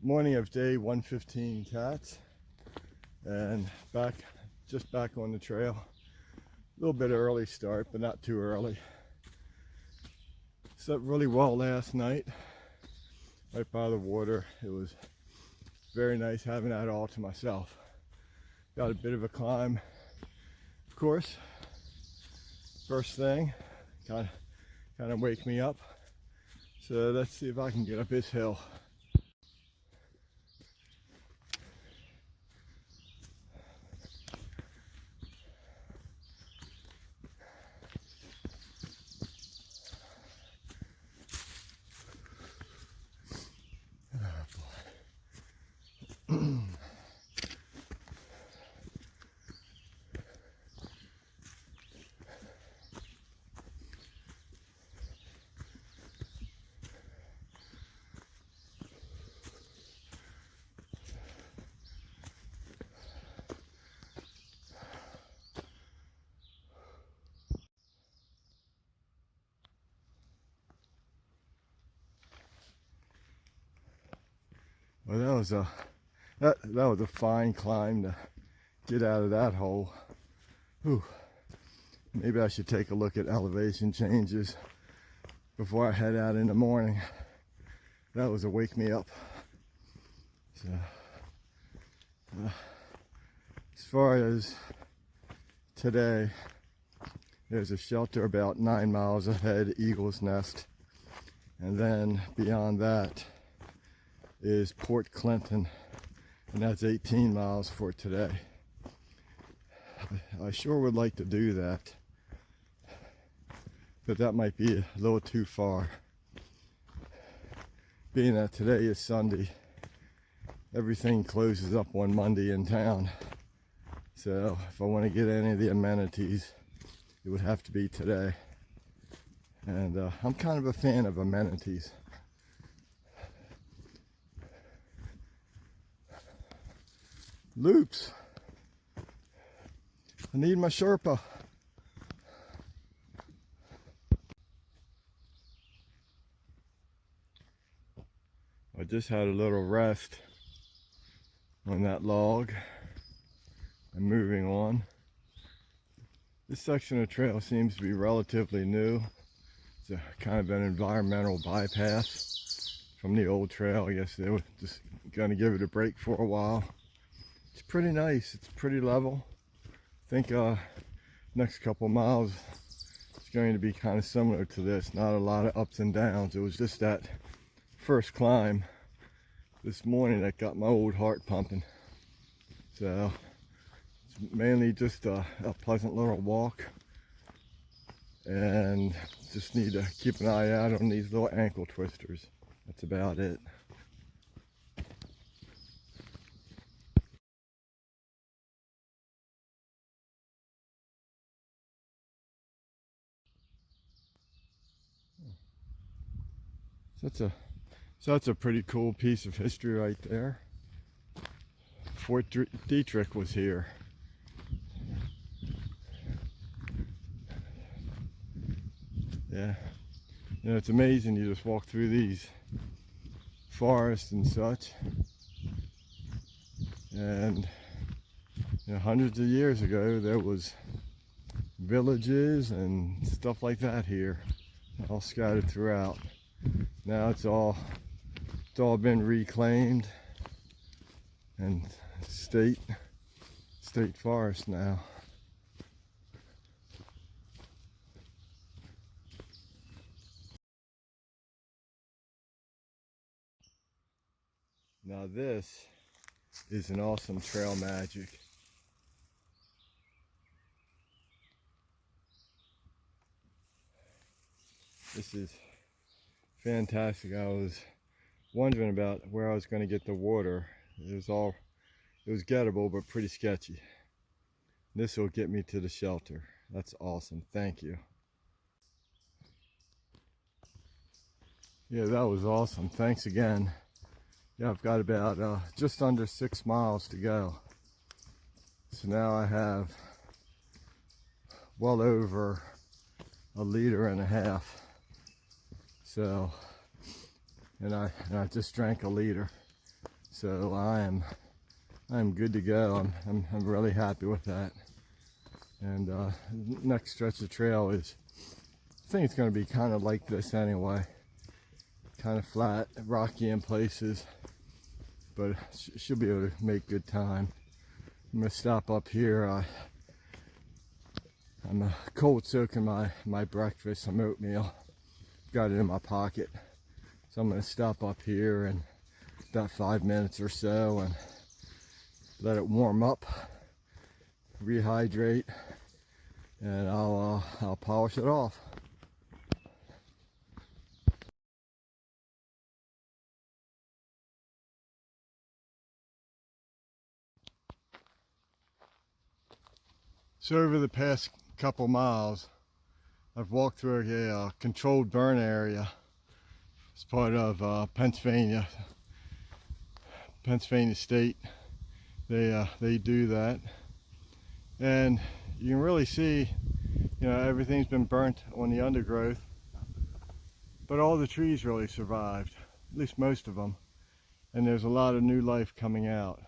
Morning of day 115 Cats, and just back on the trail. A little bit early start, but not too early. Slept really well last night, right by the water. It was very nice having that all to myself. Got a bit of a climb, of course. First thing, kind of wake me up. So let's see if I can get up this hill. Well, that was a fine climb to get out of that hole. Whew. Maybe I should take a look at elevation changes before I head out in the morning. That was a wake me up. So, as far as today, there's a shelter about 9 miles ahead, Eagle's Nest, and then beyond that is Port Clinton, and that's 18 miles for today. I sure would like to do that, but that might be a little too far. Being that today is Sunday, everything closes up on Monday in town. So if I want to get any of the amenities, it would have to be today. And I'm kind of a fan of amenities. Loops. I need my Sherpa. I just had a little rest on that log. I'm moving on. This section of trail seems to be relatively new. It's a kind of an environmental bypass from the old trail. I guess they were just going to give it a break for a while. It's pretty nice. It's pretty level. I think next couple miles it's going to be kind of similar to this. Not a lot of ups and downs. It was just that first climb this morning that got my old heart pumping. So it's mainly just a pleasant little walk, and just need to keep an eye out on these little ankle twisters. That's about it. So that's a pretty cool piece of history right there. Fort Detrick was here. Yeah, you know, it's amazing. You just walk through these forests and such, and you know, hundreds of years ago there was villages and stuff like that here, all scattered throughout. Now it's all been reclaimed and state forest now. Now this is an awesome trail magic. This is fantastic. I was wondering about where I was going to get the water. It was gettable, but pretty sketchy. This will get me to the shelter. That's awesome. Thank you. Yeah, that was awesome. Thanks again. Yeah, I've got about just under 6 miles to go. So now I have well over 1.5 liters. So, and I just drank 1 liter. So I'm good to go. I'm really happy with that. And next stretch of trail is, I think it's going to be kind of like this anyway. Kind of flat, rocky in places, but she'll be able to make good time. I'm going to stop up here. I'm cold soaking my breakfast, some oatmeal. Got it in my pocket. So I'm going to stop up here in about 5 minutes or so and let it warm up, rehydrate, and I'll polish it off. So over the past couple miles, I've walked through a controlled burn area. It's part of Pennsylvania State. They do that, and you can really see, everything's been burnt on the undergrowth, but all the trees really survived, at least most of them, and there's a lot of new life coming out.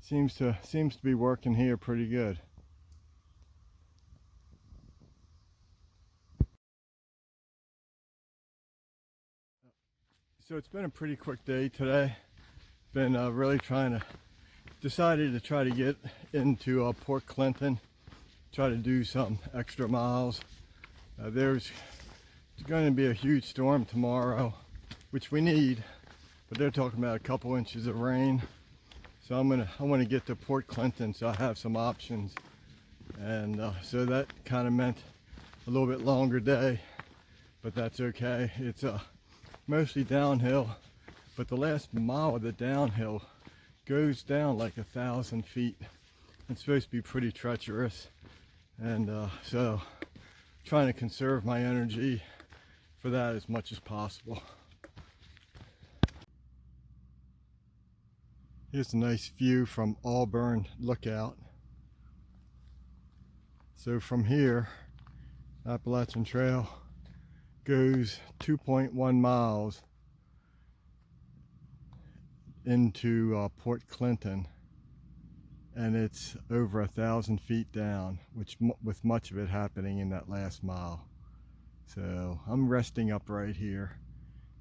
Seems to be working here pretty good. So it's been a pretty quick day today. Been really decided to try to get into Port Clinton, try to do some extra miles. There's going to be a huge storm tomorrow, which we need, but they're talking about a couple inches of rain. So I want to get to Port Clinton so I have some options, and so that kind of meant a little bit longer day, but that's okay. It's mostly downhill, but the last mile of the downhill goes down like 1,000 feet. It's supposed to be pretty treacherous, and so trying to conserve my energy for that as much as possible. Here's a nice view from Auburn Lookout. So from here, Appalachian Trail goes 2.1 miles into Port Clinton, and it's over 1,000 feet down, with much of it happening in that last mile. So I'm resting up right here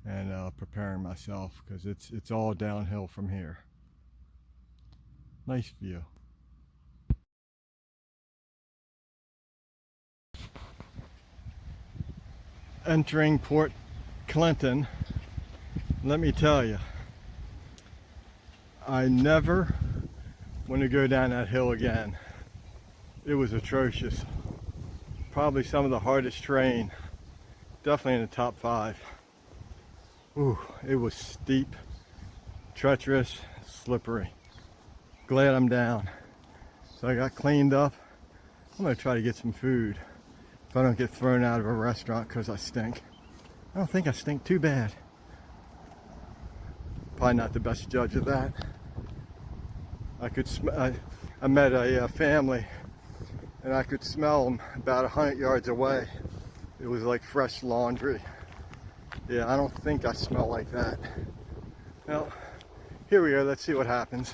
and preparing myself, because it's all downhill from here. Nice view. Entering Port Clinton, let me tell you, I never want to go down that hill again. It was atrocious. Probably some of the hardest terrain, definitely in the top 5. Ooh, it was steep, treacherous, slippery. Glad I'm down. So I got cleaned up. I'm gonna try to get some food if I don't get thrown out of a restaurant because I stink. I don't think I stink too bad. Probably not the best judge of that. I met a family, and I could smell them about 100 yards away. It was like fresh laundry. Yeah, I don't think I smell like that. Well, here we are. Let's see what happens.